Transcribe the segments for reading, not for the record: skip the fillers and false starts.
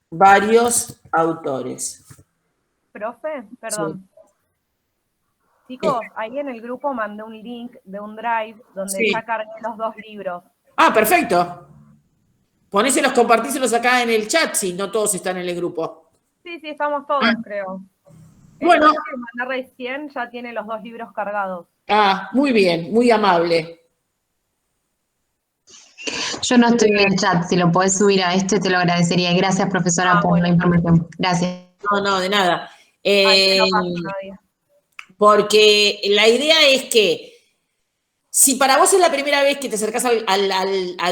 varios autores. Profe, perdón. Sí. Chicos, ahí en el grupo mandé un link de un drive donde ya cargué los 2 libros. Ah, perfecto. Ponéselos, compartíselos acá en el chat, si no todos están en el grupo. Sí, estamos todos, creo. Bueno. El link que mandé recién ya tiene los 2 libros cargados. Ah, muy bien, muy amable. Yo no estoy en el chat, si lo podés subir a este te lo agradecería. Gracias, profesora, por la información. Gracias. No, de nada. Ahí no pasa nadie. Porque la idea es que si para vos es la primera vez que te acercás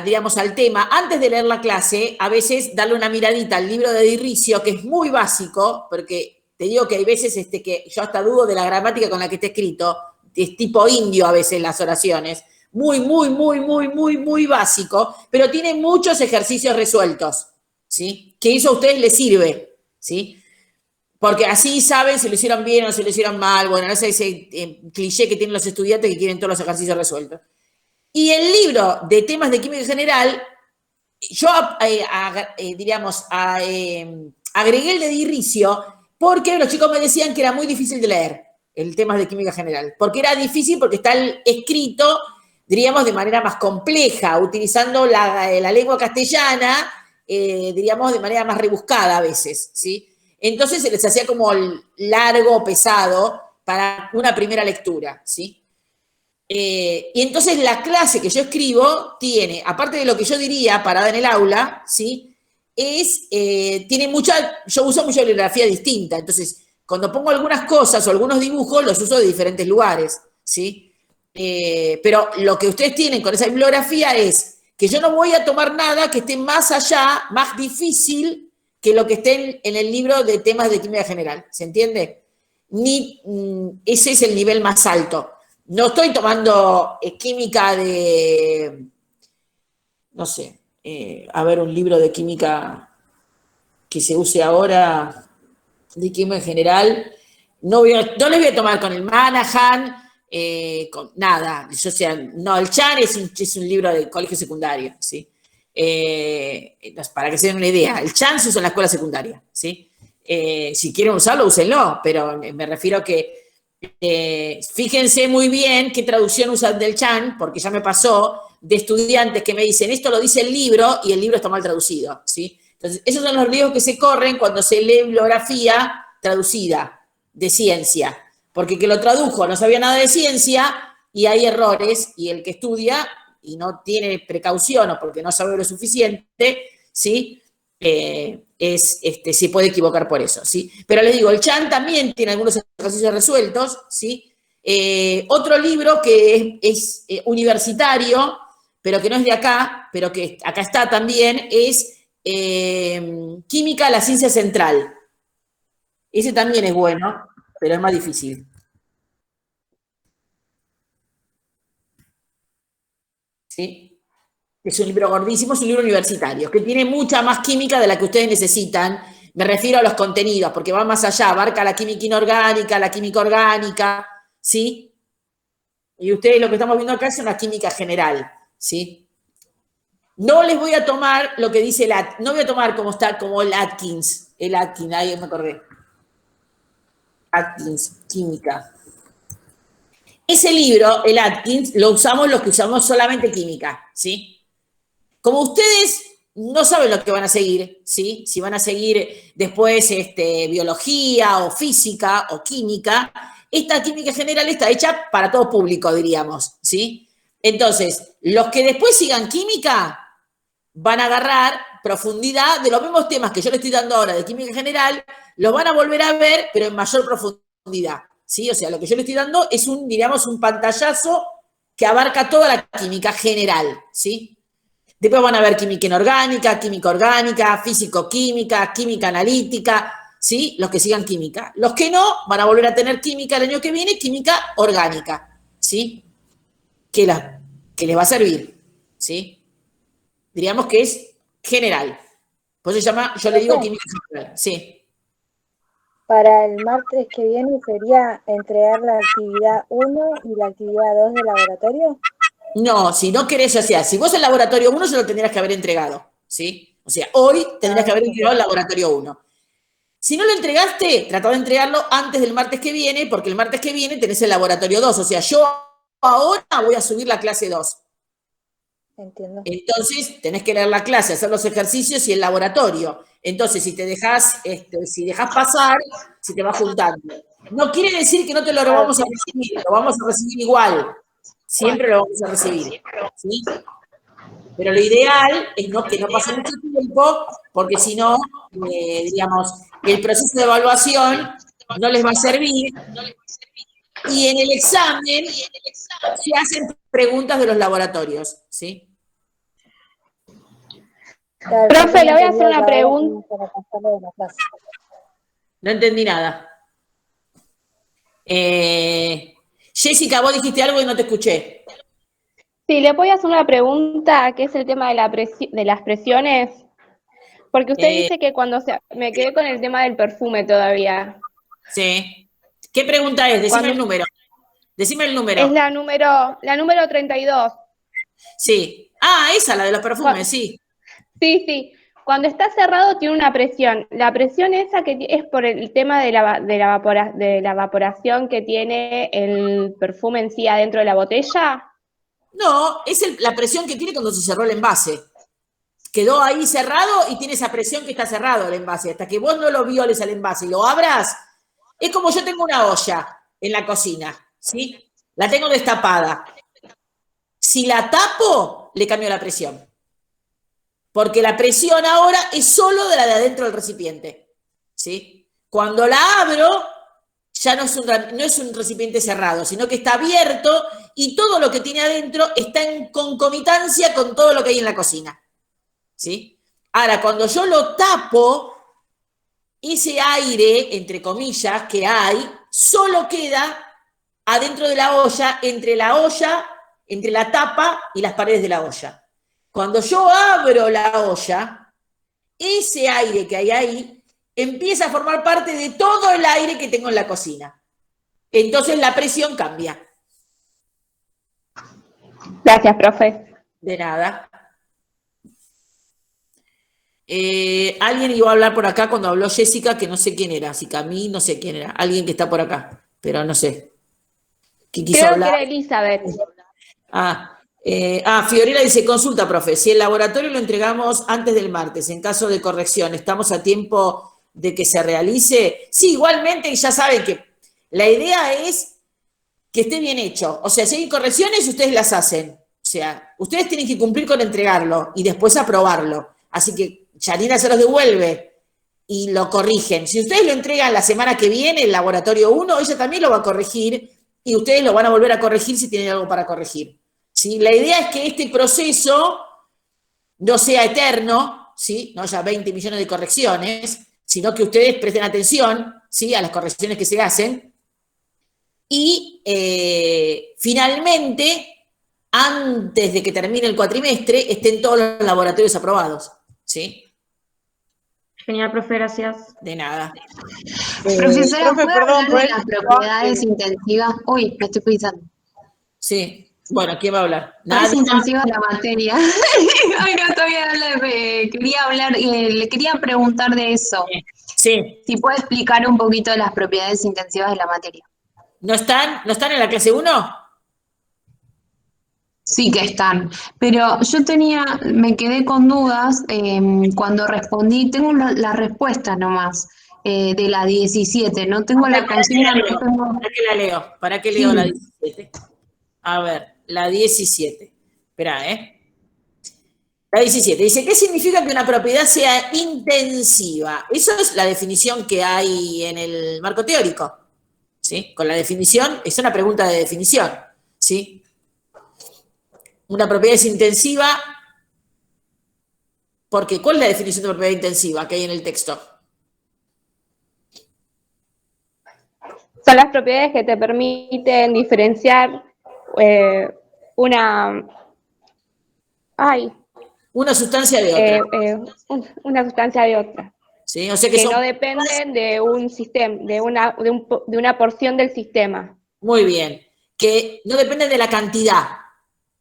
digamos, al tema, antes de leer la clase, a veces darle una miradita al libro de Di Riccio, que es muy básico, porque te digo que hay veces que yo hasta dudo de la gramática con la que está escrito, es tipo indio a veces las oraciones, muy básico, pero tiene muchos ejercicios resueltos, ¿sí? Que eso a ustedes les sirve, ¿sí? Porque así saben si lo hicieron bien o si lo hicieron mal. Bueno, ese cliché que tienen los estudiantes que quieren todos los ejercicios resueltos. Y el libro de temas de química general, yo, agregué el de Di Riccio porque los chicos me decían que era muy difícil de leer el tema de química general. Porque era difícil porque está escrito, diríamos, de manera más compleja, utilizando la lengua castellana, diríamos, de manera más rebuscada a veces, ¿sí? Entonces se les hacía como largo, pesado, para una primera lectura, ¿sí? Y entonces la clase que yo escribo tiene, aparte de lo que yo diría parada en el aula, ¿sí? Tiene yo uso mucha bibliografía distinta, entonces cuando pongo algunas cosas o algunos dibujos, los uso de diferentes lugares, ¿sí? Pero lo que ustedes tienen con esa bibliografía es que yo no voy a tomar nada que esté más allá, más difícil que lo que esté en el libro de temas de química general, ¿se entiende? Ese es el nivel más alto. No estoy tomando química de, no sé, a ver, un libro de química que se use ahora, de química general. No les voy a tomar con el Manahan, con nada. El Chan es un libro de colegio secundario, ¿sí? Para que se den una idea, el Chan se usa en la escuela secundaria, ¿sí? Si quieren usarlo, úsenlo, pero me refiero a que fíjense muy bien qué traducción usan del Chan, porque ya me pasó de estudiantes que me dicen, esto lo dice el libro, y el libro está mal traducido, ¿sí? Entonces, esos son los riesgos que se corren cuando se lee bibliografía traducida de ciencia, porque que lo tradujo no sabía nada de ciencia, y hay errores, y el que estudia y no tiene precaución o porque no sabe lo suficiente, ¿sí? Se puede equivocar por eso, ¿sí? Pero les digo, el Chan también tiene algunos ejercicios resueltos, ¿sí? Otro libro que es universitario, pero que no es de acá, pero que acá está también, es Química, la ciencia central. Ese también es bueno, pero es más difícil. ¿Sí? Es un libro gordísimo, es un libro universitario, que tiene mucha más química de la que ustedes necesitan. Me refiero a los contenidos, porque va más allá, abarca la química inorgánica, la química orgánica, ¿sí? Y ustedes lo que estamos viendo acá es una química general, ¿sí? No les voy a tomar lo que dice no voy a tomar como el Atkins, ahí me acordé. Atkins, química. Ese libro, el Atkins, lo usamos los que usamos solamente química, ¿sí? Como ustedes no saben lo que van a seguir, ¿sí? Si van a seguir después biología o física o química, esta química general está hecha para todo público, diríamos, ¿sí? Entonces, los que después sigan química van a agarrar profundidad de los mismos temas que yo les estoy dando ahora de química general, los van a volver a ver, pero en mayor profundidad, ¿sí? O sea, lo que yo les estoy dando es un pantallazo que abarca toda la química general, ¿sí? Después van a ver química inorgánica, química orgánica, físico-química, química analítica, ¿sí? Los que sigan química. Los que no, van a volver a tener química el año que viene, química orgánica, ¿sí? Que les va a servir, ¿sí? Diríamos que es general. Por eso yo le digo química general, sí. Para el martes que viene sería entregar la actividad 1 y la actividad 2 del laboratorio. No, si no querés, o sea, si vos el laboratorio 1 se lo tendrías que haber entregado, ¿sí? O sea, hoy tendrías que haber entregado el laboratorio 1. Si no lo entregaste, trata de entregarlo antes del martes que viene, porque el martes que viene tenés el laboratorio 2. O sea, yo ahora voy a subir la clase 2. Entiendo. Entonces, tenés que leer la clase, hacer los ejercicios y el laboratorio. Entonces, si dejás pasar, se te va juntando. No quiere decir que no te lo vamos a recibir, lo vamos a recibir igual. Siempre lo vamos a recibir. ¿Sí? Pero lo ideal es que no pase mucho tiempo, porque si no, digamos, el proceso de evaluación no les va a servir. Y en el examen se hacen preguntas de los laboratorios, ¿sí? Profe, le voy a hacer una pregunta. No entendí nada. Jessica, vos dijiste algo y no te escuché. Sí, le voy a hacer una pregunta, que es el tema de las presiones. Porque usted dice que me quedé con el tema del perfume todavía. Sí. ¿Qué pregunta es? Decime el número. Decime el número. Es la número 32. Sí. Esa, la de los perfumes, sí. Sí. Cuando está cerrado tiene una presión. La presión esa que es por el tema de la evaporación que tiene el perfume en sí adentro de la botella. No, es la presión que tiene cuando se cerró el envase. Quedó ahí cerrado y tiene esa presión que está cerrado el envase. Hasta que vos no lo violes al envase y lo abras, es como yo tengo una olla en la cocina, ¿sí? La tengo destapada. Si la tapo, le cambio la presión. Porque la presión ahora es solo de la de adentro del recipiente, ¿sí? Cuando la abro, ya no es un recipiente cerrado, sino que está abierto y todo lo que tiene adentro está en concomitancia con todo lo que hay en la cocina, ¿sí? Ahora, cuando yo lo tapo, ese aire, entre comillas, que hay, solo queda adentro de la olla, entre la tapa y las paredes de la olla. Cuando yo abro la olla, ese aire que hay ahí empieza a formar parte de todo el aire que tengo en la cocina. Entonces la presión cambia. Gracias, profe. De nada. Alguien iba a hablar por acá cuando habló Jessica, que no sé quién era, si Camí, no sé quién era. Alguien que está por acá, pero no sé. ¿Quién quiso Creo hablar? que era Elizabeth. Fiorella dice, consulta, profe, si el laboratorio lo entregamos antes del martes, en caso de corrección, ¿estamos a tiempo de que se realice? Sí, igualmente, ya saben que la idea es que esté bien hecho. O sea, si hay correcciones, ustedes las hacen. O sea, ustedes tienen que cumplir con entregarlo y después aprobarlo. Así que Janina se los devuelve y lo corrigen. Si ustedes lo entregan la semana que viene, el laboratorio 1, ella también lo va a corregir y ustedes lo van a volver a corregir si tienen algo para corregir. ¿Sí? La idea es que este proceso no sea eterno, ¿sí? No haya 20 millones de correcciones, sino que ustedes presten atención, ¿sí? A las correcciones que se hacen. Y finalmente, antes de que termine el cuatrimestre, estén todos los laboratorios aprobados, ¿sí? Genial, profe, gracias. De nada. Profesora, profe, ¿puede perdón, hablar de las propiedades intensivas? Uy, me estoy pisando. Sí. Bueno, ¿quién va a hablar? Es intensiva la materia. Ay, no, todavía le quería preguntar de eso. Sí. Si puede explicar un poquito de las propiedades intensivas de la materia. ¿No están en la clase 1? Sí que están, pero yo me quedé con dudas cuando respondí, tengo la respuesta nomás de la 17, no tengo la consigna. ¿Para qué leo la 17? A ver, la 17. Espera, La 17. Dice, ¿qué significa que una propiedad sea intensiva? Eso es la definición que hay en el marco teórico. ¿Sí? Con la definición, es una pregunta de definición. ¿Sí? Una propiedad es intensiva, porque ¿cuál es la definición de propiedad intensiva que hay en el texto? Son las propiedades que te permiten diferenciar una sustancia de otra. Una sustancia de otra. ¿Sí? O sea que no dependen de un sistema, de una porción del sistema. Muy bien. Que no dependen de la cantidad.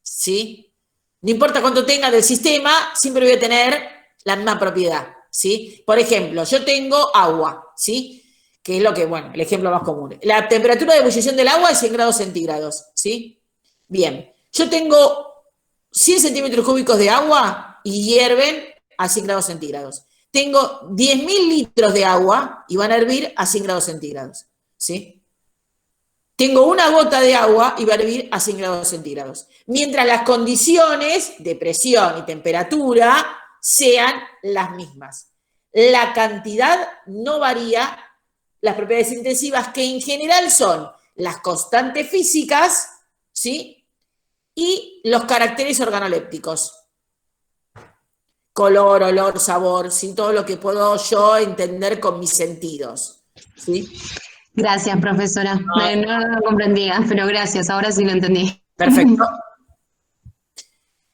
¿Sí? No importa cuánto tenga del sistema, siempre voy a tener la misma propiedad, ¿sí? Por ejemplo, yo tengo agua, ¿sí? Que es lo que, bueno, el ejemplo más común. La temperatura de ebullición del agua es 100 grados centígrados, ¿sí? Bien, yo tengo 100 centímetros cúbicos de agua y hierven a 100 grados centígrados. Tengo 10.000 litros de agua y van a hervir a 100 grados centígrados, ¿sí? Tengo una gota de agua y va a hervir a 100 grados centígrados. Mientras las condiciones de presión y temperatura sean las mismas. La cantidad no varía. Las propiedades intensivas, que en general son las constantes físicas, ¿sí? Y los caracteres organolépticos. Color, olor, sabor, ¿sí? Todo lo que puedo yo entender con mis sentidos, ¿sí? Gracias, profesora. No lo comprendía, pero gracias, ahora sí lo entendí. Perfecto.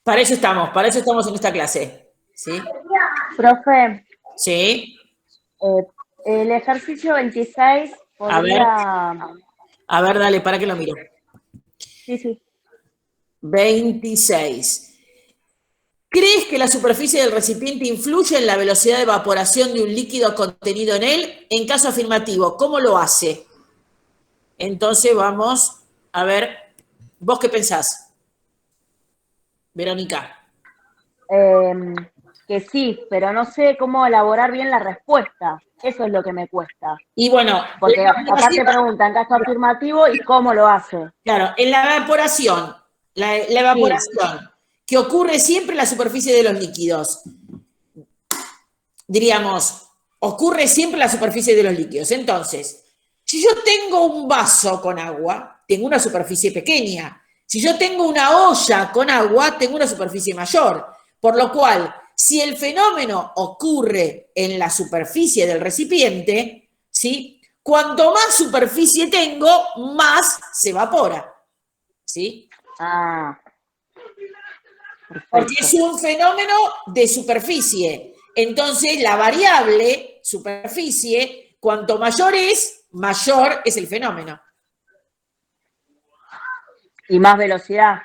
Para eso estamos en esta clase, ¿sí? Profe, Sí. el ejercicio 26 podría... A ver, dale, para que lo miro. Sí. 26. ¿Crees que la superficie del recipiente influye en la velocidad de evaporación de un líquido contenido en él? En caso afirmativo, ¿cómo lo hace? Entonces vamos a ver, ¿vos qué pensás, Verónica? Que sí, pero no sé cómo elaborar bien la respuesta. Eso es lo que me cuesta. Y bueno, porque aparte pregunta en caso afirmativo y cómo lo hace. Claro, en la evaporación, la evaporación que ocurre siempre en la superficie de los líquidos, diríamos, ocurre siempre en la superficie de los líquidos. Entonces, si yo tengo un vaso con agua, tengo una superficie pequeña. Si yo tengo una olla con agua, tengo una superficie mayor. Por lo cual, si el fenómeno ocurre en la superficie del recipiente, ¿sí? Cuanto más superficie tengo, más se evapora, ¿sí? Porque es un fenómeno de superficie. Entonces, la variable superficie, cuanto mayor es el fenómeno. Y más velocidad.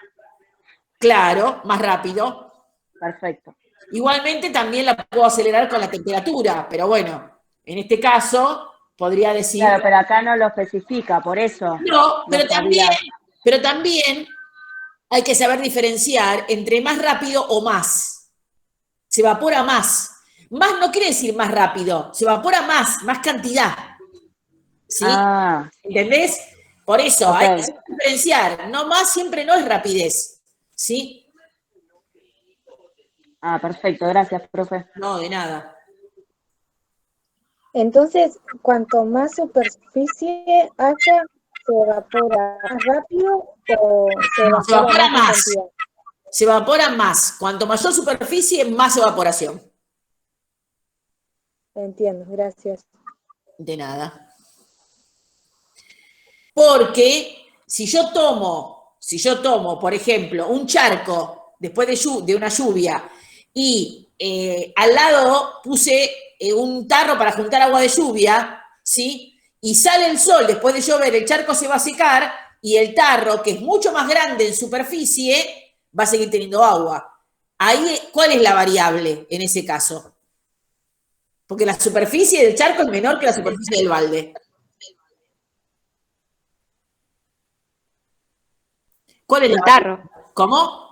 Claro, más rápido. Perfecto. Igualmente también la puedo acelerar con la temperatura, pero bueno, en este caso podría decir... Claro, pero acá no lo especifica, por eso. No, pero también hay que saber diferenciar entre más rápido o más. Se evapora más. Más no quiere decir más rápido, se evapora más cantidad. ¿Sí? ¿Entendés? Por eso hay que diferenciar. No más siempre no es rapidez. ¿Sí? Perfecto, gracias, profe. No, de nada. Entonces, cuanto más superficie haya, ¿se evapora más rápido o se evapora más? Cantidad? Se evapora más. Cuanto mayor superficie, más evaporación. Entiendo, gracias. De nada. Porque si yo tomo, por ejemplo, un charco después de una lluvia y al lado puse un tarro para juntar agua de lluvia, ¿sí? Y sale el sol después de llover, el charco se va a secar y el tarro, que es mucho más grande en superficie, va a seguir teniendo agua. Ahí, ¿cuál es la variable en ese caso? Porque la superficie del charco es menor que la superficie del balde. ¿Cuál es el tarro? ¿Cómo?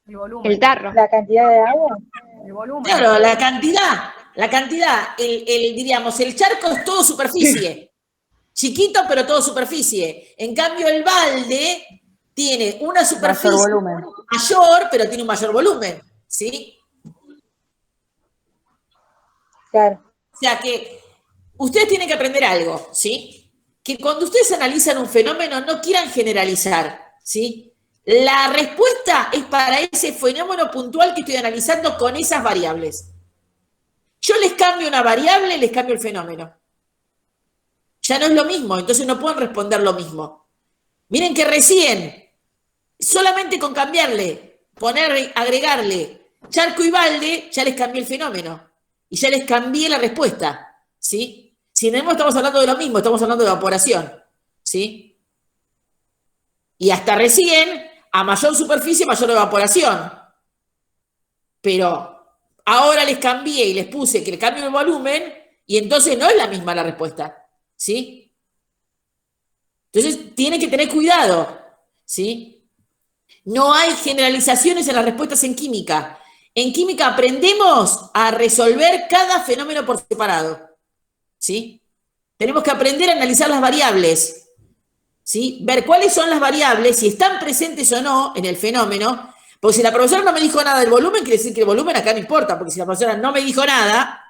El volumen. El tarro. ¿La cantidad de agua? El volumen. Claro, la cantidad, diríamos, el charco es todo superficie. Chiquito, pero todo superficie. En cambio, el balde tiene una superficie mayor, pero tiene un mayor volumen. ¿Sí? Claro. O sea que ustedes tienen que aprender algo, ¿sí? Que cuando ustedes analizan un fenómeno no quieran generalizar, ¿sí? La respuesta es para ese fenómeno puntual que estoy analizando con esas variables. Yo les cambio una variable, les cambio el fenómeno. Ya no es lo mismo, entonces no pueden responder lo mismo. Miren que recién, solamente con cambiarle, agregarle charco y balde, ya les cambié el fenómeno. Y ya les cambié la respuesta, ¿sí? Sin embargo, estamos hablando de lo mismo, estamos hablando de evaporación, ¿sí? Y hasta recién, a mayor superficie, mayor evaporación. Pero ahora les cambié y les puse que le cambio el volumen y entonces no es la misma la respuesta, ¿sí? Entonces tienen que tener cuidado, ¿sí? No hay generalizaciones en las respuestas en química. En química aprendemos a resolver cada fenómeno por separado, ¿sí? Tenemos que aprender a analizar las variables, ¿sí? Ver cuáles son las variables, si están presentes o no en el fenómeno, porque si la profesora no me dijo nada del volumen, quiere decir que el volumen acá no importa, porque si la profesora no me dijo nada,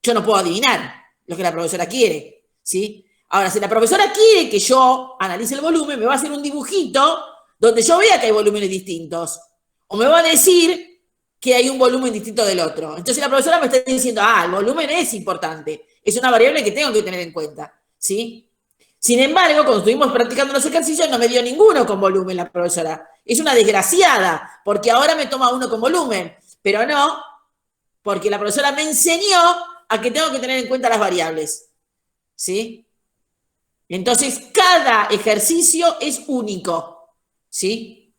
yo no puedo adivinar lo que la profesora quiere, ¿sí? Ahora, si la profesora quiere que yo analice el volumen, me va a hacer un dibujito donde yo vea que hay volúmenes distintos, o me va a decir que hay un volumen distinto del otro. Entonces la profesora me está diciendo, el volumen es importante, es una variable que tengo que tener en cuenta, ¿sí? Sin embargo, cuando estuvimos practicando los ejercicios, no me dio ninguno con volumen la profesora. Es una desgraciada, porque ahora me toma uno con volumen, pero no, porque la profesora me enseñó a que tengo que tener en cuenta las variables, ¿sí? Entonces, cada ejercicio es único, ¿sí?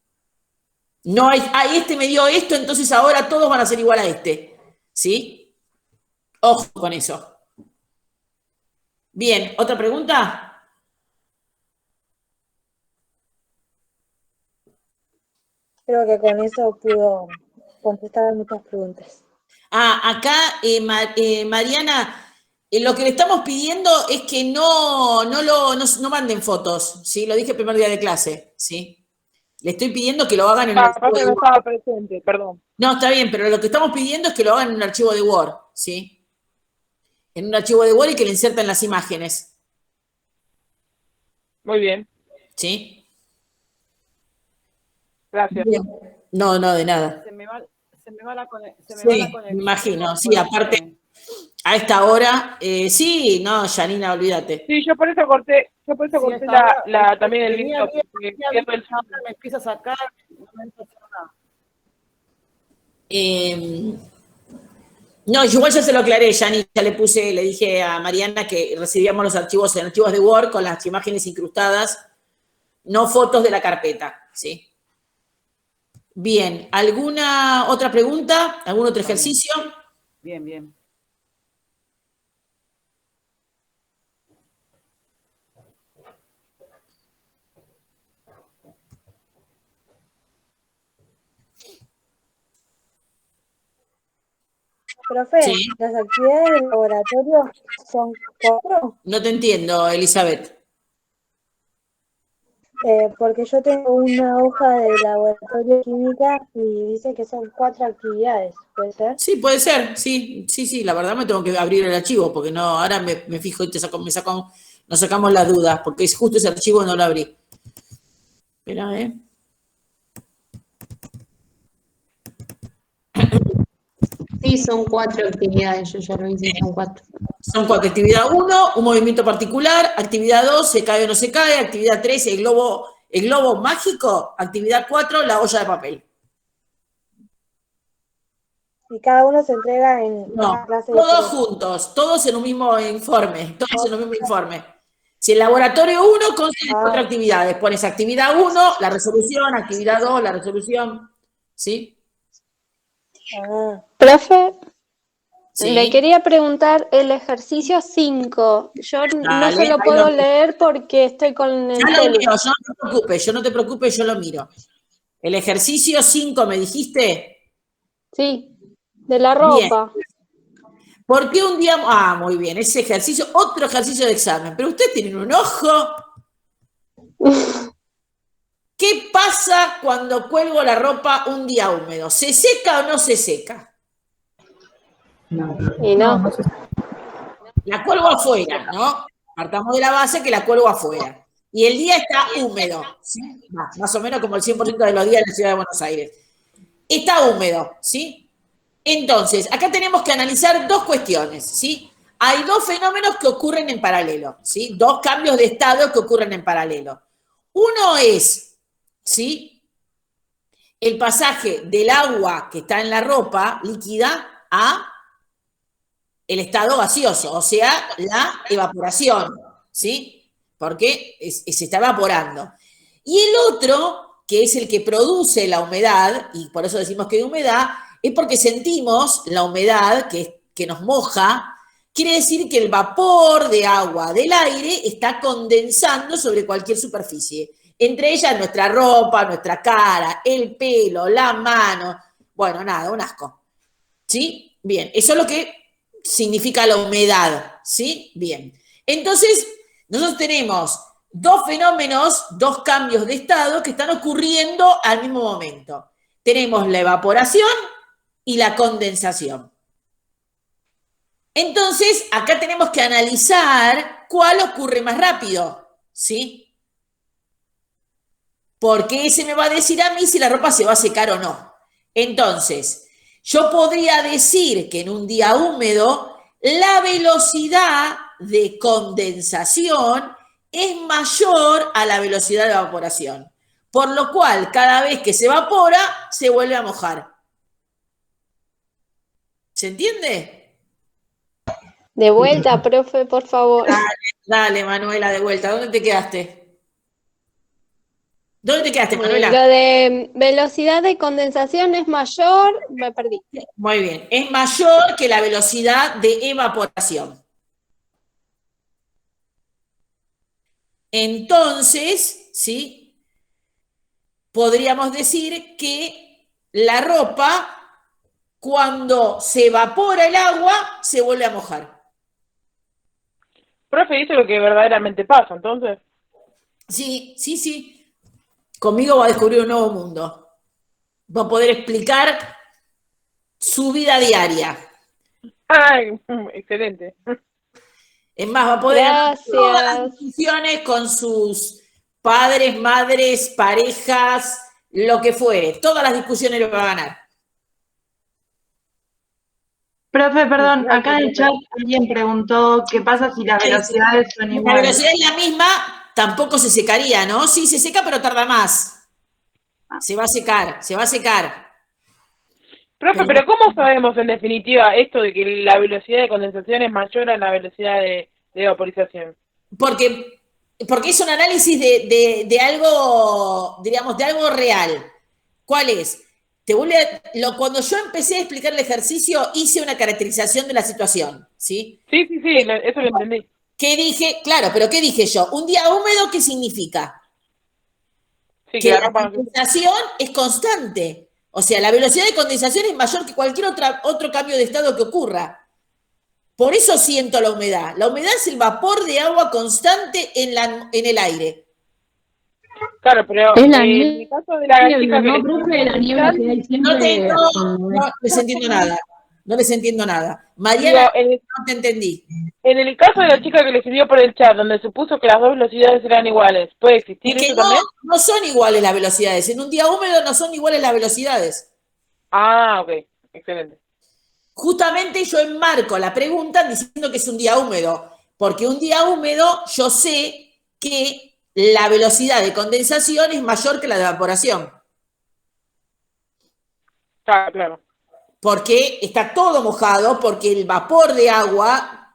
No hay, este me dio esto, entonces ahora todos van a ser igual a este, ¿sí? Ojo con eso. Bien, ¿otra pregunta? Creo que con eso pudo contestar muchas preguntas. Acá, Mariana, lo que le estamos pidiendo es que no manden fotos, ¿sí? Lo dije el primer día de clase, ¿sí? Le estoy pidiendo que lo hagan en un archivo de no Word. estaba presente, perdón. No, está bien, pero lo que estamos pidiendo es que lo hagan en un archivo de Word, ¿sí? En un archivo de Word y que le inserten las imágenes. Muy bien, ¿Sí? gracias. Bien. No, de nada. Se me va la conexión. Sí, me imagino. Sí, aparte, a esta hora, sí, no, Janina, olvídate. Sí, yo por eso corté también el video. Me empieza a sacar, no me empieza a hacer nada. No, igual ya se lo aclaré, Janina, ya le dije a Mariana que recibíamos los archivos en archivos de Word con las imágenes incrustadas, no fotos de la carpeta, ¿sí? Bien, ¿alguna otra pregunta? ¿Algún otro ejercicio? Bien. Profe, Sí. ¿las actividades del laboratorio son 4? No te entiendo, Elizabeth. Porque yo tengo una hoja de laboratorio de química y dice que son 4 actividades, ¿puede ser? Sí, puede ser, sí, la verdad me tengo que abrir el archivo, porque no, ahora me fijo y nos sacamos las dudas, porque es justo ese archivo no lo abrí. Espera, Sí, son 4 actividades, yo ya lo hice, son 4. Son 4. Actividad 1, un movimiento particular. Actividad 2, se cae o no se cae. Actividad 3, el globo mágico. Actividad 4, la olla de papel. Y cada uno se entrega en una clase de Todos 3. juntos, todos en un mismo informe. Si el laboratorio 1 consta de 4 actividades, pones actividad 1, la resolución, actividad 2, la resolución. ¿Sí? Profe, Sí. le quería preguntar el ejercicio 5. Yo no se lo puedo leer porque estoy con el Ya lo celu. miro, no te preocupes, yo lo miro. El ejercicio 5, ¿me dijiste? Sí, de la ropa. Bien. ¿Por qué un día? Muy bien, ese ejercicio, otro ejercicio de examen. Pero ustedes tienen un ojo. ¿Qué pasa cuando cuelgo la ropa un día húmedo? ¿Se seca o no se seca? Y no. La cuelgo afuera, ¿no? Partamos de la base que la cuelgo afuera. Y el día está húmedo, ¿sí? Más o menos como el 100% de los días en la ciudad de Buenos Aires. Está húmedo, ¿sí? Entonces, acá tenemos que analizar dos cuestiones, ¿sí? Hay dos fenómenos que ocurren en paralelo, ¿sí? Dos cambios de estado que ocurren en paralelo. Uno es, ¿sí? El pasaje del agua que está en la ropa líquida a el estado gaseoso, o sea, la evaporación, ¿sí? Porque se está evaporando. Y el otro, que es el que produce la humedad, y por eso decimos que hay humedad, es porque sentimos la humedad que nos moja. Quiere decir que el vapor de agua del aire está condensando sobre cualquier superficie. Entre ellas nuestra ropa, nuestra cara, el pelo, la mano. Bueno, nada, un asco. ¿Sí? Bien, eso es lo que significa la humedad. ¿Sí? Bien. Entonces, nosotros tenemos dos fenómenos, dos cambios de estado que están ocurriendo al mismo momento. Tenemos la evaporación y la condensación. Entonces, acá tenemos que analizar cuál ocurre más rápido, ¿sí? Porque ese me va a decir a mí si la ropa se va a secar o no. Entonces, yo podría decir que en un día húmedo la velocidad de condensación es mayor a la velocidad de evaporación, por lo cual cada vez que se evapora se vuelve a mojar. ¿Se entiende? De vuelta, profe, por favor. Dale, Manuela, de vuelta. ¿Dónde te quedaste? ¿Dónde te quedaste, Manuela? Lo de velocidad de condensación es mayor, me perdí. Muy bien. Es mayor que la velocidad de evaporación. Entonces, ¿sí? Podríamos decir que la ropa, cuando se evapora el agua, se vuelve a mojar. Profe, eso es lo que verdaderamente pasa, entonces. Sí, sí, sí. Conmigo va a descubrir un nuevo mundo. Va a poder explicar su vida diaria. ¡Ay! Excelente. Es más, va a poder hacer todas las Gracias. discusiones con sus padres, madres, parejas, lo que fuere. Todas las discusiones lo va a ganar. Profe, perdón, acá en el chat alguien preguntó qué pasa si las velocidades son La iguales. velocidad es la misma, tampoco se secaría, ¿no? Sí, se seca, pero tarda más. Se va a secar, se va a secar. Profe, pero ¿cómo sabemos en definitiva esto de que la velocidad de condensación es mayor a la velocidad de vaporización? Porque es un análisis de algo, diríamos, de algo real. ¿Cuál es? Cuando yo empecé a explicar el ejercicio, hice una caracterización de la situación, ¿sí? Sí, eso lo entendí. ¿Qué dije? Claro, pero ¿qué dije yo? Un día húmedo, ¿qué significa? Sí, Que la la ropa no se- condensación es constante. O sea, la velocidad de condensación es mayor que cualquier otro cambio de estado que ocurra. Por eso siento la humedad. La humedad es el vapor de agua constante en el aire. Claro, pero Es la en el caso de la chica que no, les profe, la niebla que hay siempre. No les entiendo nada. No les entiendo nada. digo, Mariana, no te entendí. en el caso de la chica que le escribió por el chat, donde supuso que las dos velocidades eran iguales, ¿puede existir Es que eso también? no son iguales las velocidades. En un día húmedo no son iguales las velocidades. Ah, ok, excelente. Justamente yo enmarco la pregunta diciendo que es un día húmedo, porque un día húmedo yo sé que la velocidad de condensación es mayor que la de evaporación, Claro. porque está todo mojado, porque el vapor de agua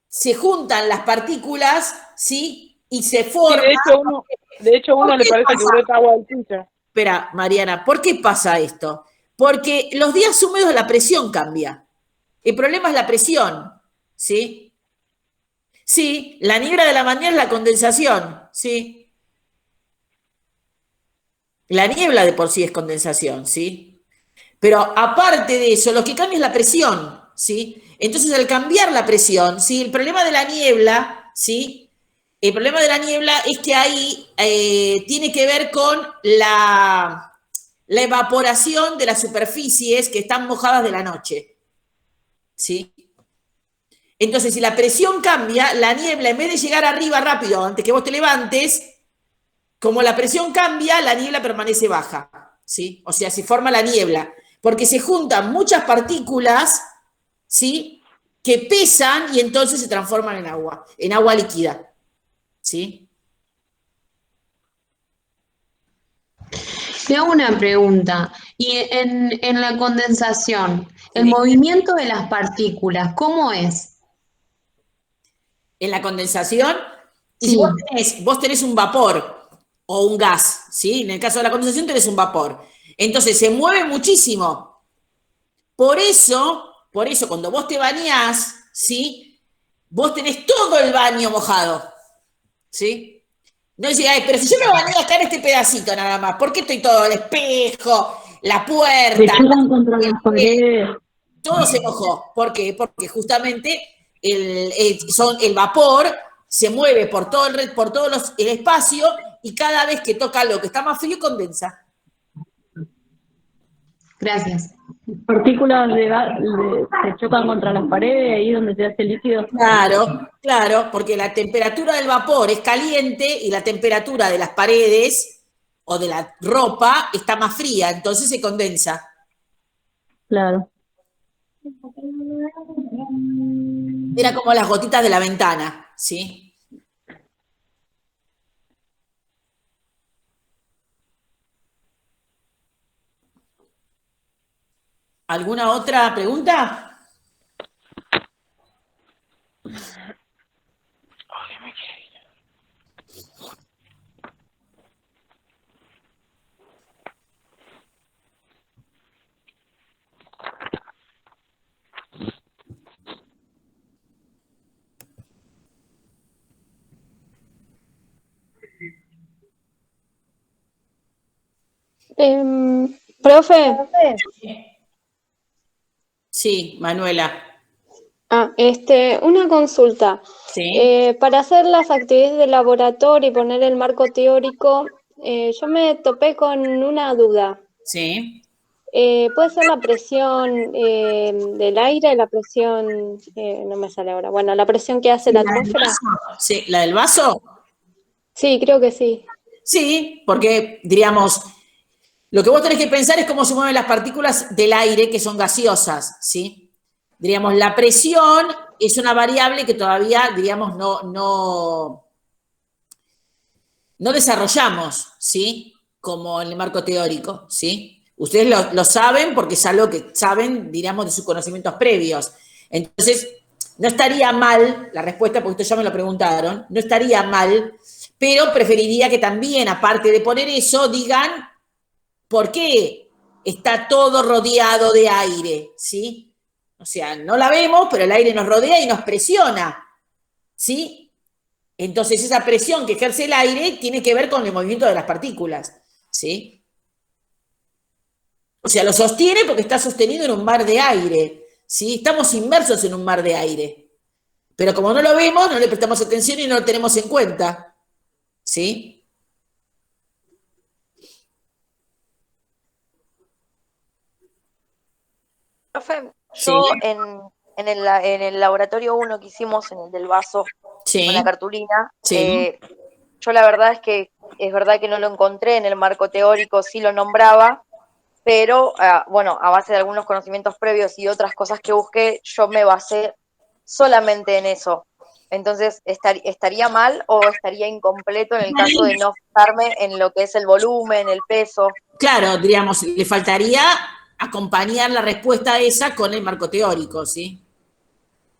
se juntan las partículas, ¿sí? Y se Sí, forma. de hecho uno le qué parece que pasa? brota agua del piso. Espera, Mariana, ¿por qué pasa esto? Porque los días húmedos la presión cambia. El problema es la presión, ¿sí? Sí, la niebla de la mañana es la condensación, ¿sí? La niebla de por sí es condensación, ¿sí? Pero aparte de eso, lo que cambia es la presión, ¿sí? Entonces, al cambiar la presión, ¿sí? El problema de la niebla, ¿sí? El problema de la niebla es que ahí tiene que ver con la evaporación de las superficies que están mojadas de la noche, ¿sí? Entonces, si la presión cambia, la niebla, en vez de llegar arriba rápido antes que vos te levantes, como la presión cambia, la niebla permanece baja, ¿sí? O sea, se forma la niebla, porque se juntan muchas partículas, ¿sí? Que pesan y entonces se transforman en agua líquida, ¿sí? Te hago una pregunta. Y en la condensación, el Sí. movimiento de las partículas, ¿cómo es? En la condensación, y Sí. si vos tenés un vapor o un gas, ¿sí? En el caso de la condensación tenés un vapor. Entonces se mueve muchísimo. Por eso, cuando vos te bañás, ¿sí? Vos tenés todo el baño mojado, ¿sí? No decís, ay, pero si yo me bañé acá en este pedacito nada más, ¿por qué estoy todo el espejo, la Se puerta? chocan contra las paredes. Todo se mojó. ¿Por qué? Porque justamente el vapor se mueve por todo el espacio y cada vez que toca algo que está más frío, condensa. Gracias. Partículas se chocan contra las paredes, ahí donde se hace el líquido. Claro, porque la temperatura del vapor es caliente y la temperatura de las paredes o de la ropa está más fría, entonces se condensa. Claro. Era como las gotitas de la ventana, ¿sí? ¿Alguna otra pregunta? Profe, Sí, Manuela. una consulta. Sí. Para hacer las actividades de laboratorio y poner el marco teórico, yo me topé con una duda. Sí. ¿Puede ser la presión del aire, la presión, no me sale ahora, bueno, la presión que hace la atmósfera? Sí, ¿la del vaso? Sí, creo que sí. Sí, porque, diríamos, lo que vos tenés que pensar es cómo se mueven las partículas del aire que son gaseosas, ¿sí? Diríamos, la presión es una variable que todavía, diríamos, no desarrollamos, ¿sí? Como en el marco teórico, ¿sí? Ustedes lo saben porque es algo que saben, diríamos, de sus conocimientos previos. Entonces, no estaría mal, la respuesta, porque ustedes ya me lo preguntaron, no estaría mal, pero preferiría que también, aparte de poner eso, digan por qué está todo rodeado de aire, ¿sí? O sea, no la vemos, pero el aire nos rodea y nos presiona, ¿sí? Entonces, esa presión que ejerce el aire tiene que ver con el movimiento de las partículas, ¿sí? O sea, lo sostiene porque está sostenido en un mar de aire, ¿sí? Estamos inmersos en un mar de aire. Pero como no lo vemos, no le prestamos atención y no lo tenemos en cuenta, ¿sí? Profe, yo en el laboratorio 1 que hicimos, en el del vaso, con la cartulina, yo la verdad es que es verdad que no lo encontré en el marco teórico, sí lo nombraba, pero bueno, a base de algunos conocimientos previos y otras cosas que busqué, yo me basé solamente en eso. Entonces, ¿estaría mal o estaría incompleto en el caso de no fijarme en lo que es el volumen, el peso? Claro, diríamos, le faltaría acompañar la respuesta a esa con el marco teórico, ¿sí?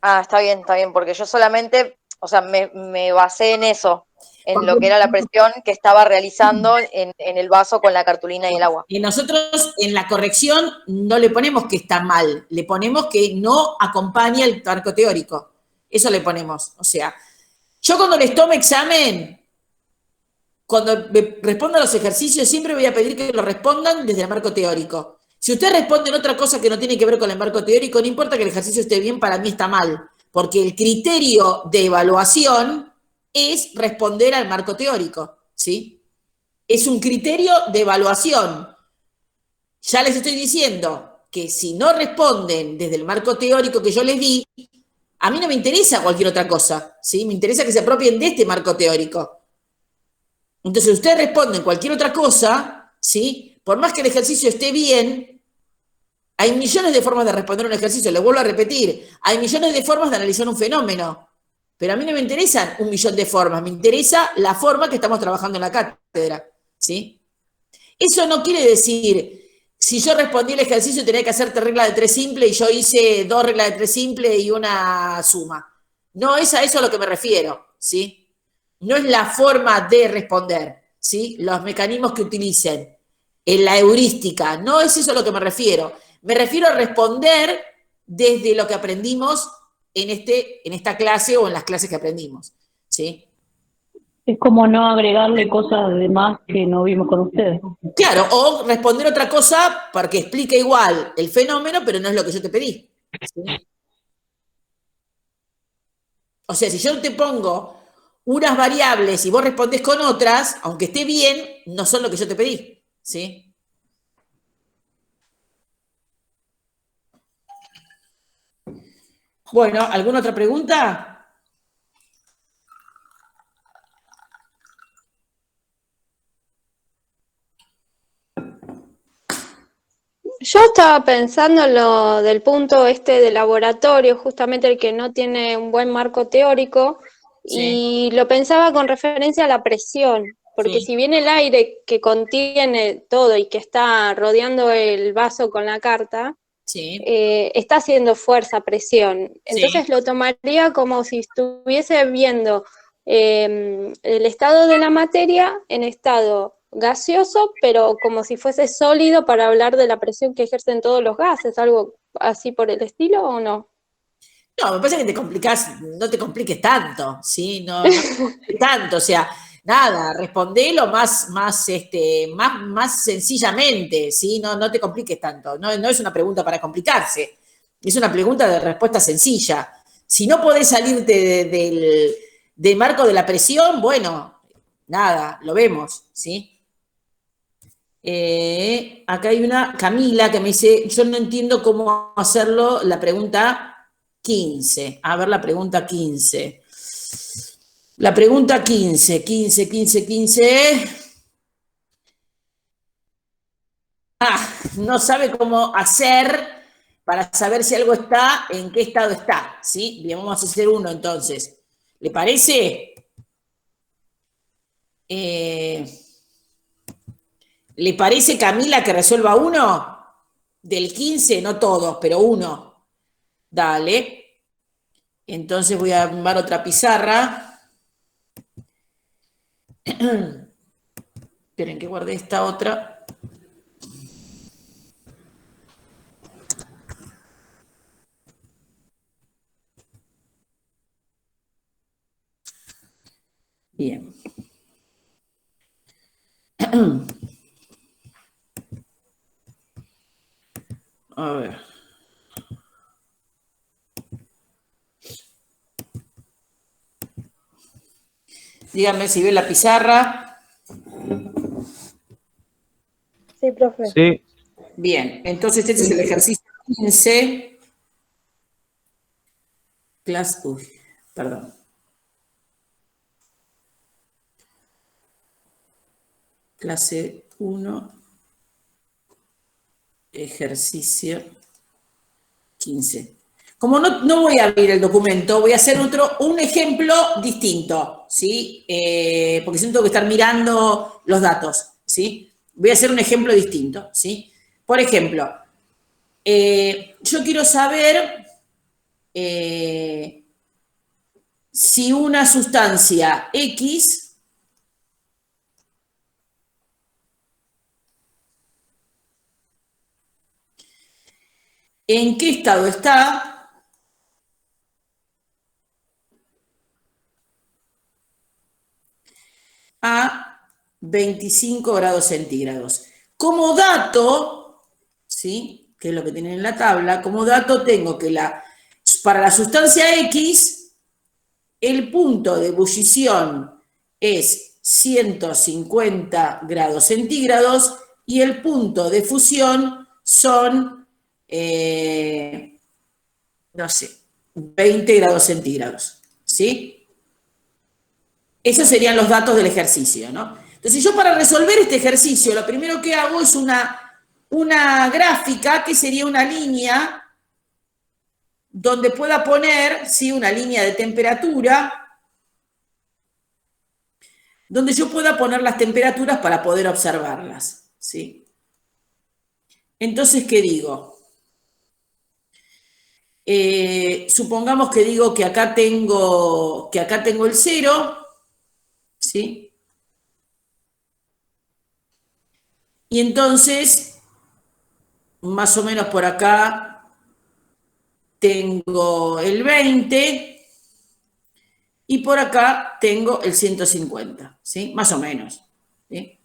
Ah, está bien, porque yo solamente, o sea, me basé en eso, en lo que era la presión que estaba realizando en el vaso con la cartulina y el agua. Y nosotros en la corrección no le ponemos que está mal, le ponemos que no acompaña el marco teórico. Eso le ponemos. O sea, yo cuando les tomo examen, cuando me respondan los ejercicios, siempre voy a pedir que lo respondan desde el marco teórico. Si ustedes responden otra cosa que no tiene que ver con el marco teórico, no importa que el ejercicio esté bien, para mí está mal, porque el criterio de evaluación es responder al marco teórico, ¿sí? Es un criterio de evaluación. Ya les estoy diciendo que si no responden desde el marco teórico que yo les di, a mí no me interesa cualquier otra cosa, ¿sí? Me interesa que se apropien de este marco teórico. Entonces, ustedes responden cualquier otra cosa, ¿sí? Por más que el ejercicio esté bien, hay millones de formas de responder un ejercicio, les vuelvo a repetir, hay millones de formas de analizar un fenómeno, pero a mí no me interesan un millón de formas, me interesa la forma que estamos trabajando en la cátedra, ¿sí? Eso no quiere decir, si yo respondí el ejercicio tenía que hacerte regla de 3 simple y yo hice 2 reglas de 3 simple y una suma. No es a eso a lo que me refiero, ¿sí? No es la forma de responder, ¿sí? Los mecanismos que utilicen. en la heurística. No es eso a lo que me refiero. Me refiero a responder desde lo que aprendimos en esta clase o en las clases que aprendimos, ¿sí? Es como no agregarle cosas de más que no vimos con ustedes. Claro, o responder otra cosa porque explica igual el fenómeno, pero no es lo que yo te pedí, ¿sí? O sea, si yo te pongo unas variables y vos respondés con otras, aunque esté bien, no son lo que yo te pedí, ¿sí? Bueno, ¿alguna otra pregunta? Yo estaba pensando en lo del punto de laboratorio, justamente el que no tiene un buen marco teórico, y lo pensaba con referencia a la presión, porque si bien el aire que contiene todo y que está rodeando el vaso con la carta, está haciendo fuerza, presión. Entonces lo tomaría como si estuviese viendo el estado de la materia en estado gaseoso, pero como si fuese sólido para hablar de la presión que ejercen todos los gases, algo así por el estilo, ¿o no? No, me parece que te complicás, no te compliques tanto, ¿sí? No te compliques tanto, o sea, nada, respondelo más sencillamente, ¿sí? No te compliques tanto, no es una pregunta para complicarse, es una pregunta de respuesta sencilla. Si no podés salirte del marco de la presión, bueno, nada, lo vemos, ¿sí? Acá hay una Camila que me dice, yo no entiendo cómo hacerlo, la pregunta 15. A ver la pregunta 15. La pregunta 15. No sabe cómo hacer para saber si algo está, en qué estado está, ¿sí? Bien, vamos a hacer uno entonces. ¿Le parece? ¿Le parece, Camila, que resuelva uno? Del 15, no todos, pero uno. Dale. Entonces voy a armar otra pizarra. Esperen que guarde esta otra. Bien. A ver. Díganme si ve la pizarra. Sí, profe. Sí. Bien, entonces este es el ejercicio 15. Perdón. Clase 1, ejercicio 15. Como no voy a abrir el documento, voy a hacer un ejemplo distinto, ¿sí? Porque siento que estar mirando los datos, ¿sí? Voy a hacer un ejemplo distinto, ¿sí? Por ejemplo, yo quiero saber si una sustancia X ¿en qué estado está? A 25 grados centígrados. Como dato, ¿sí? Que es lo que tienen en la tabla, como dato tengo que para la sustancia X, el punto de ebullición es 150 grados centígrados y el punto de fusión son, no sé, 20 grados centígrados, ¿sí? Esos serían los datos del ejercicio, ¿no? Entonces yo para resolver este ejercicio, lo primero que hago es una gráfica que sería una línea donde pueda poner, ¿sí? Una línea de temperatura, donde yo pueda poner las temperaturas para poder observarlas, ¿sí? Entonces, ¿qué digo? Supongamos que digo que acá tengo el 0, ¿sí? Y entonces, más o menos por acá, tengo el 20 y por acá tengo el 150, ¿sí? Más o menos, ¿sí?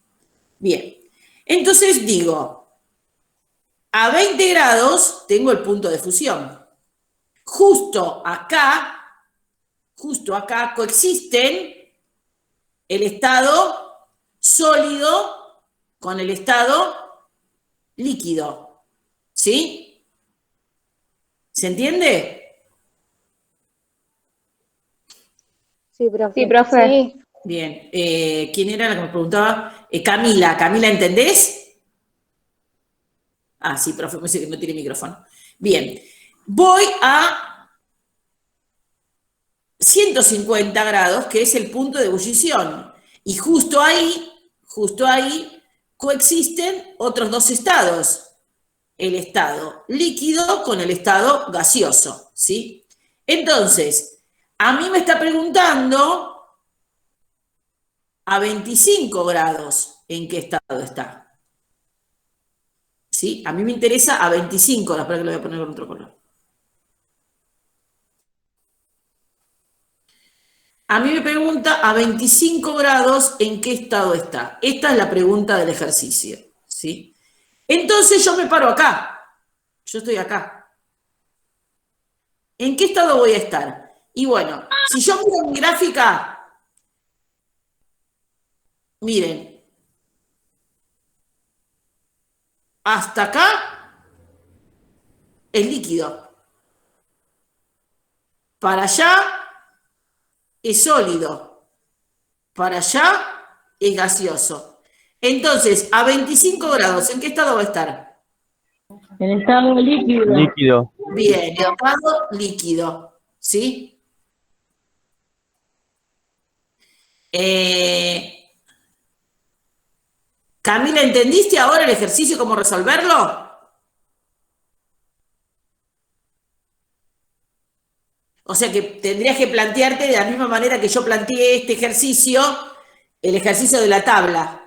Bien, entonces digo, a 20 grados tengo el punto de fusión. Justo acá coexisten el estado sólido con el estado líquido, ¿sí? ¿Se entiende? Sí, profe. Sí, profe. Sí. Bien, ¿quién era la que me preguntaba? Camila, ¿entendés? Ah, sí, profe, me dice que no tiene micrófono. Bien, voy a 150 grados, que es el punto de ebullición, y justo ahí coexisten otros dos estados, el estado líquido con el estado gaseoso, ¿sí? Entonces, a mí me está preguntando a 25 grados en qué estado está. ¿Sí? A mí me interesa a 25, espera que lo voy a poner con otro color. A mí me pregunta a 25 grados en qué estado está. Esta es la pregunta del ejercicio, ¿sí? Entonces yo me paro acá. Yo estoy acá. ¿En qué estado voy a estar? Y bueno, si yo miro mi gráfica, miren, hasta acá es líquido. Para allá es sólido. Para allá es gaseoso. Entonces, a 25 grados, ¿en qué estado va a estar? En estado líquido. Líquido. Bien, estado líquido. ¿Sí? Camila, ¿entendiste ahora el ejercicio, cómo resolverlo? O sea que tendrías que plantearte de la misma manera que yo planteé este ejercicio, el ejercicio de la tabla.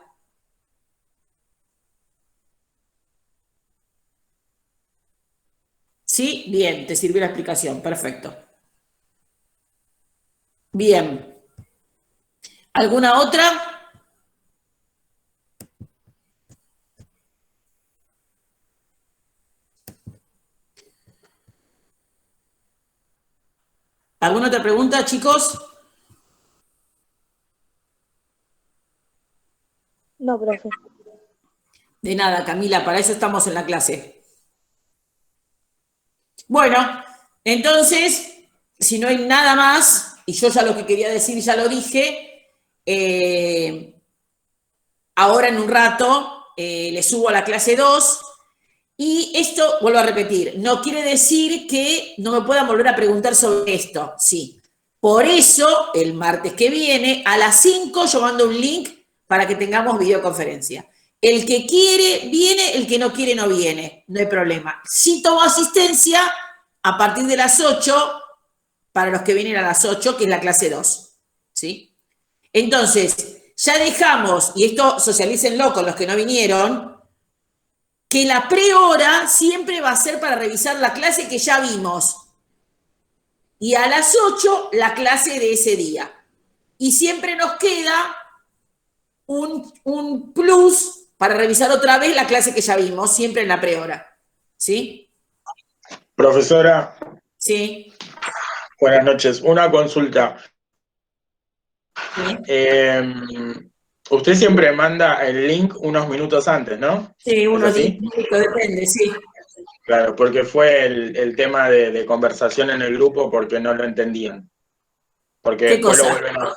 ¿Sí? Bien, te sirvió la explicación, perfecto. Bien. ¿Alguna otra? ¿Alguna otra pregunta, chicos? No, profe. De nada, Camila, para eso estamos en la clase. Bueno, entonces, si no hay nada más, y yo ya lo que quería decir ya lo dije, ahora en un rato le subo a la clase 2, y esto, vuelvo a repetir, no quiere decir que no me puedan volver a preguntar sobre esto, sí. Por eso, el martes que viene, a las 5, yo mando un link para que tengamos videoconferencia. El que quiere, viene, el que no quiere, no viene, no hay problema. Sí tomo asistencia a partir de las 8, para los que vienen a las 8, que es la clase 2, ¿sí? Entonces, ya dejamos, y esto socialícenlo con los que no vinieron, que la prehora siempre va a ser para revisar la clase que ya vimos. Y a las 8, la clase de ese día. Y siempre nos queda un plus para revisar otra vez la clase que ya vimos, siempre en la prehora. ¿Sí? Profesora. Sí. Buenas noches. Una consulta. ¿Sí? Usted siempre manda el link unos minutos antes, ¿no? Sí, unos 10 minutos, depende, sí. Claro, porque fue el tema de conversación en el grupo porque no lo entendían. Porque ¿Qué después cosa? lo vuelven a...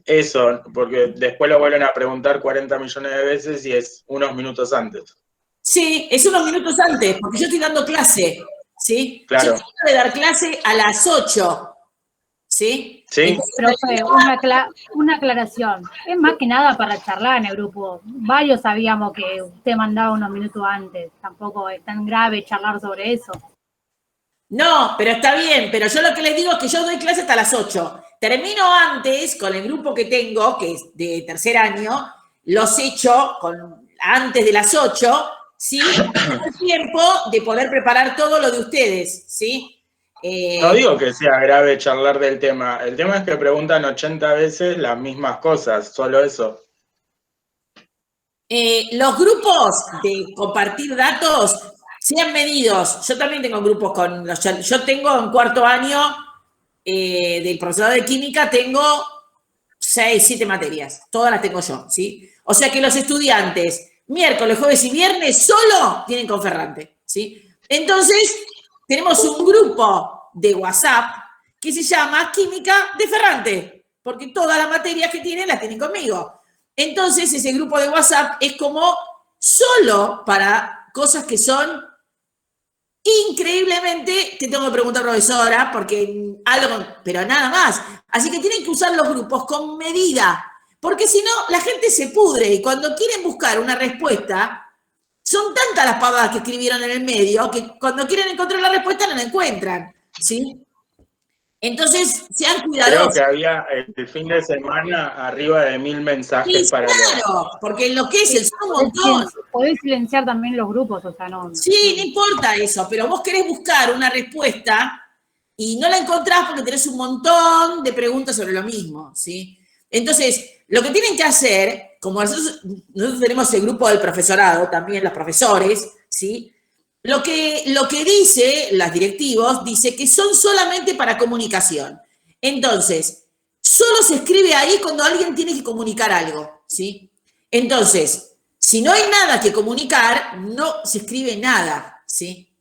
Eso, porque después lo vuelven a preguntar 40 millones de veces y es unos minutos antes. Sí, es unos minutos antes, porque yo estoy dando clase, ¿sí? Claro. Yo tengo que dar clase a las 8, ¿sí? Sí. Profe, una aclaración. Es más que nada para charlar en el grupo. Varios sabíamos que usted mandaba unos minutos antes. Tampoco es tan grave charlar sobre eso. No, pero está bien, pero yo lo que les digo es que yo doy clase hasta las 8. Termino antes con el grupo que tengo, que es de tercer año, los echo con antes de las 8, ¿sí? El tiempo de poder preparar todo lo de ustedes, ¿sí? No digo que sea grave charlar del tema. El tema es que preguntan 80 veces las mismas cosas, solo eso. Los grupos de compartir datos sean medidos. Yo también tengo grupos con yo tengo en cuarto año del profesorado de química, tengo 6, 7 materias. Todas las tengo yo, ¿sí? O sea que los estudiantes, miércoles, jueves y viernes, solo tienen con Ferrante, ¿sí? Entonces, tenemos un grupo de WhatsApp que se llama Química de Ferrante, porque todas las materias que tienen las tienen conmigo. Entonces, ese grupo de WhatsApp es como solo para cosas que son increíblemente, te tengo que preguntar, profesora, porque algo, pero nada más. Así que tienen que usar los grupos con medida, porque si no, la gente se pudre y cuando quieren buscar una respuesta, son tantas las pavadas que escribieron en el medio que cuando quieren encontrar la respuesta no la encuentran, ¿sí? Entonces, sean cuidadosos. Creo que había el fin de semana arriba de 1000 mensajes Sí, para claro, porque enloquecen, son un montón. Podés silenciar también los grupos, o sea, no. Sí, no importa eso, pero vos querés buscar una respuesta y no la encontrás porque tenés un montón de preguntas sobre lo mismo, ¿sí? Entonces, lo que tienen que hacer, como nosotros tenemos el grupo del profesorado, también los profesores, ¿sí? Lo que dice, los directivos, dice que son solamente para comunicación. Entonces, solo se escribe ahí cuando alguien tiene que comunicar algo, ¿sí? Entonces, si no hay nada que comunicar, no se escribe nada, ¿sí?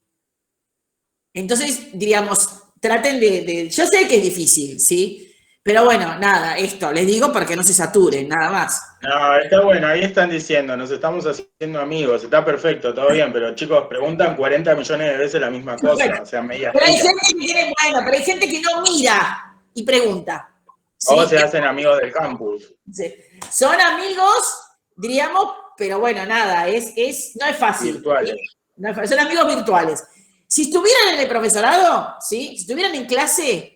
Entonces, diríamos, traten yo sé que es difícil, ¿sí? Pero bueno, nada, esto les digo para que no se saturen, nada más. No, está bueno, ahí están diciendo, nos estamos haciendo amigos, está perfecto, todo bien, pero chicos, preguntan 40 millones de veces la misma cosa, o sea, media. Pero hay gente que no mira y pregunta. ¿sí? O se hacen amigos del campus. Sí. Son amigos, diríamos, pero bueno, nada, no es fácil. Virtuales. No es fácil, son amigos virtuales. Si estuvieran en el profesorado, ¿sí? Si estuvieran en clase,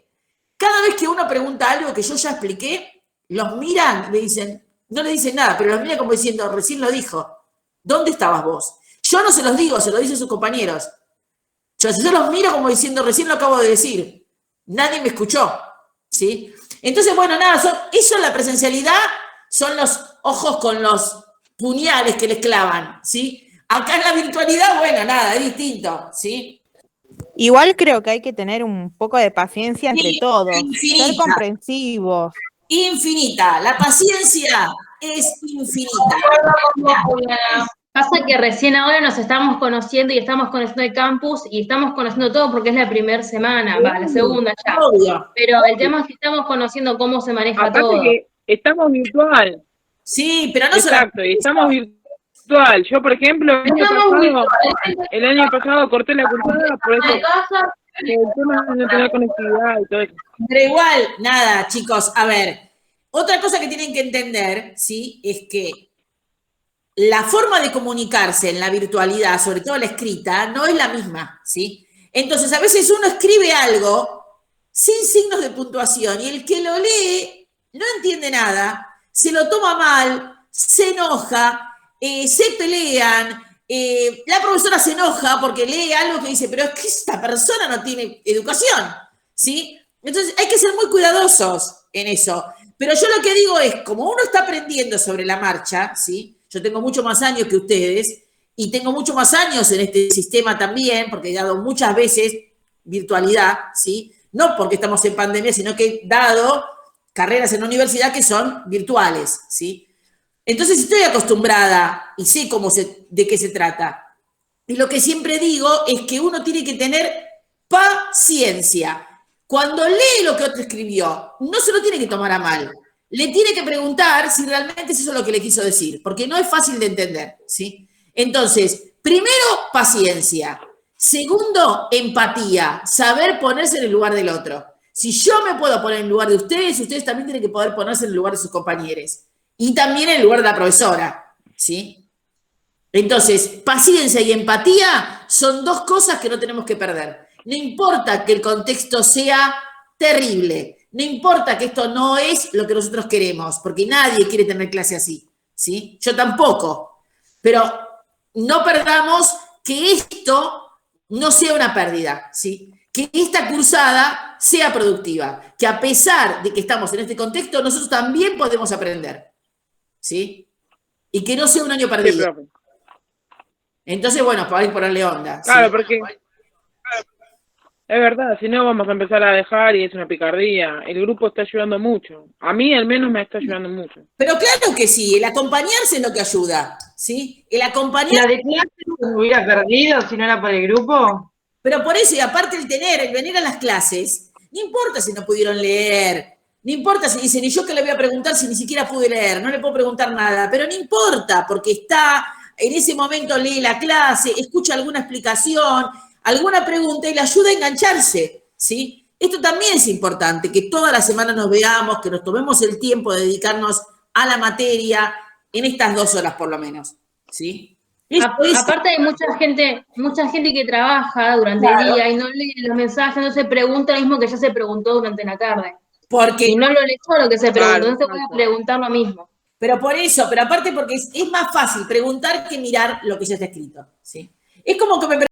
cada vez que uno pregunta algo que yo ya expliqué, los miran, le dicen, no le dicen nada, pero los miran como diciendo, recién lo dijo. ¿Dónde estabas vos? Yo no se los digo, se lo dicen sus compañeros. Yo los miro como diciendo, recién lo acabo de decir. Nadie me escuchó, ¿sí? Entonces, bueno, nada, eso en la presencialidad son los ojos con los puñales que les clavan, ¿sí? Acá en la virtualidad, bueno, nada, es distinto, ¿sí? Igual creo que hay que tener un poco de paciencia entre todos, infinita. ser comprensivos. Infinita, la paciencia es infinita. Pasa que recién ahora nos estamos conociendo y estamos conociendo el campus y estamos conociendo todo porque es la primera semana, la segunda ya. Obvio. Pero el tema es que estamos conociendo cómo se maneja Aparte todo. que estamos virtual. Sí, pero no Exacto, y estamos virtual. Yo, por ejemplo, el año pasado corté la curvada por eso. El tema es no tener conectividad y todo eso. Pero igual, nada, chicos, a ver, otra cosa que tienen que entender, ¿sí? Es que la forma de comunicarse en la virtualidad, sobre todo la escrita, no es la misma, ¿sí? Entonces, a veces uno escribe algo sin signos de puntuación y el que lo lee no entiende nada, se lo toma mal, se enoja, se pelean, la profesora se enoja porque lee algo que dice, pero es que esta persona no tiene educación, ¿sí? Entonces hay que ser muy cuidadosos en eso. Pero yo lo que digo es, como uno está aprendiendo sobre la marcha, ¿sí? Yo tengo mucho más años que ustedes y tengo mucho más años en este sistema también, porque he dado muchas veces virtualidad, ¿sí? No porque estamos en pandemia, sino que he dado carreras en la universidad que son virtuales, ¿sí? Entonces estoy acostumbrada y sé de qué se trata. Y lo que siempre digo es que uno tiene que tener paciencia. Cuando lee lo que otro escribió, no se lo tiene que tomar a mal. Le tiene que preguntar si realmente es eso lo que le quiso decir, porque no es fácil de entender, ¿sí? Entonces, primero, paciencia. Segundo, empatía, saber ponerse en el lugar del otro. Si yo me puedo poner en el lugar de ustedes, ustedes también tienen que poder ponerse en el lugar de sus compañeros. Y también en el lugar de la profesora, ¿sí? Entonces, paciencia y empatía son dos cosas que no tenemos que perder. No importa que el contexto sea terrible, no importa que esto no es lo que nosotros queremos, porque nadie quiere tener clase así, ¿sí? Yo tampoco. Pero no perdamos que esto no sea una pérdida, ¿sí? Que esta cursada sea productiva, que a pesar de que estamos en este contexto, nosotros también podemos aprender, ¿sí? Y que no sea un año perdido. Sí, profe. Entonces, bueno, para ponerle onda. Claro, ¿sí? porque es verdad, si no vamos a empezar a dejar y es una picardía. El grupo está ayudando mucho. A mí al menos me está ayudando mucho. Pero claro que sí, el acompañarse es lo que ayuda, ¿sí? El ¿La acompañarse. de clase se hubiera perdido si no era por el grupo? Pero por eso, y aparte el venir a las clases, no importa si no pudieron leer, no importa si dicen, ¿y yo qué le voy a preguntar si ni siquiera pude leer? No le puedo preguntar nada, pero no importa, porque está, en ese momento lee la clase, escucha alguna explicación, alguna pregunta y le ayuda a engancharse, ¿sí? Esto también es importante, que toda la semana nos veamos, que nos tomemos el tiempo de dedicarnos a la materia en estas 2 horas por lo menos, ¿sí? Aparte hay mucha gente que trabaja durante el día y no lee los mensajes, no se pregunta lo mismo que ya se preguntó durante la tarde. Porque Y no lo leyó lo que se preguntó, Claro, no se puede preguntar lo mismo. Pero por eso, pero aparte porque es más fácil preguntar que mirar lo que ya está escrito, ¿sí? Es como que me